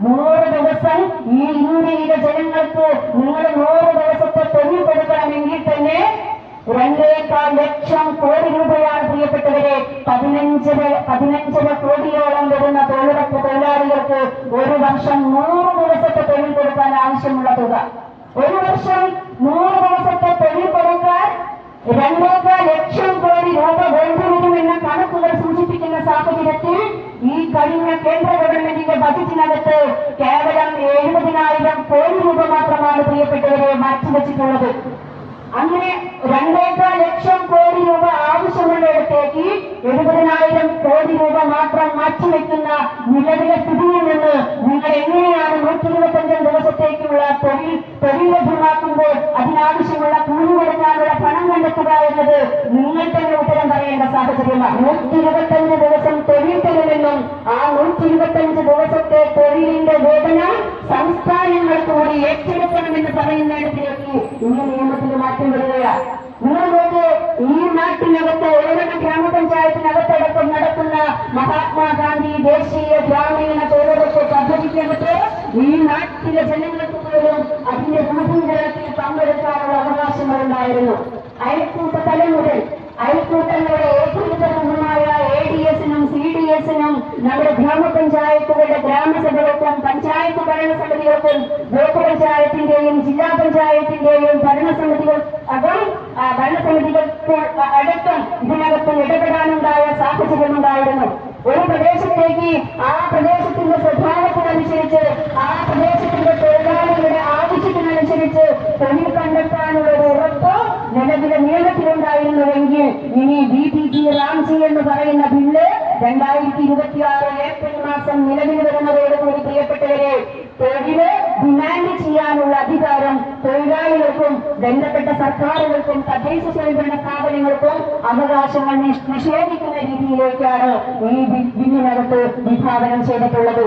100 ദിവസം ഈ ഇന്ത്യയിലെ ജനങ്ങൾക്ക് നിങ്ങൾ 100 ദിവസത്തെ തൊഴിൽ കൊടുക്കണമെങ്കിൽ തന്നെ 2.25 ലക്ഷം കോടി രൂപയാണ് പ്രിയപ്പെട്ടവരെ. 15 കോടിയോളം വരുന്ന തൊഴിലുറപ്പ് തൊഴിലാളികൾക്ക് ഒരു വർഷം 100 ദിവസത്തെ തൊഴിൽ കൊടുക്കാൻ ആവശ്യമുള്ള തുക. ഒരു വർഷം 100 ദിവസത്തെ തൊഴിൽ കൊടുക്കാൻ 2.25 ലക്ഷം കോടി രൂപ വേണ്ടിവരുമെന്ന കണക്കുകൾ സൂചിപ്പിക്കുന്ന സാഹചര്യത്തിൽ ഈ കഴിഞ്ഞ കേന്ദ്ര ഗവൺമെന്റിന്റെ ബജറ്റിനകത്ത് കേവലം 70,000 കോടി രൂപ മാത്രമാണ് പ്രിയപ്പെട്ടവരെ മാറ്റിവെച്ചിട്ടുള്ളത്. അങ്ങനെ 2.25 ലക്ഷം കോടി രൂപ ആവശ്യമുള്ളിടത്തേക്ക് 70,000 കോടി രൂപ മാത്രം മാറ്റിവെക്കുന്ന നിലവിലെ സ്ഥിതിയിൽ നിന്ന് നിങ്ങൾ എങ്ങനെയാണ് 125 ദിവസത്തേക്കുള്ള തൊഴിൽ ലഭ്യമാക്കുമ്പോൾ അതിനാവശ്യമുള്ള കൂലി കൊടുക്കാനുള്ള പണം കണ്ടെത്തുക എന്നത് നിങ്ങൾ തന്നെ ഉത്തരം പറയേണ്ട സാഹചര്യമാണ്. 125 ദിവസം തൊഴിൽ തരുമെന്നും ആ 125 ദിവസത്തെ തൊഴിലിന്റെ വേതന സംസ്ഥാനങ്ങൾ കൂടി ഏറ്റെടുക്കണമെന്ന് പറയുന്നിടത്തിലേക്ക് ഇന്ന് നിയമത്തിൽ മാറ്റം വരികയാണ്. നിങ്ങൾക്ക് ഈ നാട്ടിനകത്ത് ഓരോ ഗ്രാമപഞ്ചായത്തിനകത്തടക്കം നടക്കുന്ന മഹാത്മാഗാന്ധി ദേശീയ ഗ്രാമീണ തൊഴിലുറപ്പ് പദ്ധതിക്കകത്ത് ഈ നാട്ടിലെ ജനങ്ങൾക്ക് പോലും അതിന്റെ രൂപീകരണത്തിൽ പങ്കെടുക്കാനുള്ള അവകാശങ്ങളുണ്ടായിരുന്നു. അയൽക്കൂട്ട തലം മുതൽ അയൽക്കൂട്ടങ്ങളുടെ ഏകീകൃതമായ ADS-നും CDS-നും നമ്മുടെ ഗ്രാമപഞ്ചായത്തുകളുടെ ഗ്രാമസഭകൾക്കും പഞ്ചായത്ത് ഭരണസമിതികൾക്കും ബ്ലോക്ക് പഞ്ചായത്തിന്റെയും ജില്ലാ പഞ്ചായത്തിന്റെയും ഭരണസമിതികൾക്ക് അടക്കം ഇതിനകത്ത് ഇടപെടാനുണ്ടായ സാഹചര്യമുണ്ടായിരുന്നു. ഒരു പ്രദേശത്തേക്ക് ആ പ്രദേശത്തിന്റെ സ്വഭാവത്തിനനുസരിച്ച് ആ പ്രദേശത്തിന്റെ തൊഴിലാളികളുടെ ആവശ്യത്തിനനുസരിച്ച് തൊഴിൽ കണ്ടെത്താനുള്ള ഒരു ഉറപ്പ് നിലവിലെ നിയമത്തിലുണ്ടായിരുന്നുവെങ്കിൽ ഇനി BPG റാംജി എന്ന് പറയുന്ന ബില്ല് 2026 ഏപ്രിൽ മാസം നിലവിൽ വരുന്നതോടുകൂടി പ്രിയപ്പെട്ടവരെ തൊഴില് ഡിമാൻഡ് ചെയ്യാനുള്ള അധികാരം തൊഴിലാളികൾക്കും ബന്ധപ്പെട്ട സർക്കാരുകൾക്കും തദ്ദേശ സ്വയംഭരണ സ്ഥാപനങ്ങൾക്കും അവകാശങ്ങൾ നിഷേധിക്കുന്ന രീതിയിലേക്കാണ് ഈ ബില്ലിനകത്ത് വിഭാവനം ചെയ്തിട്ടുള്ളത്.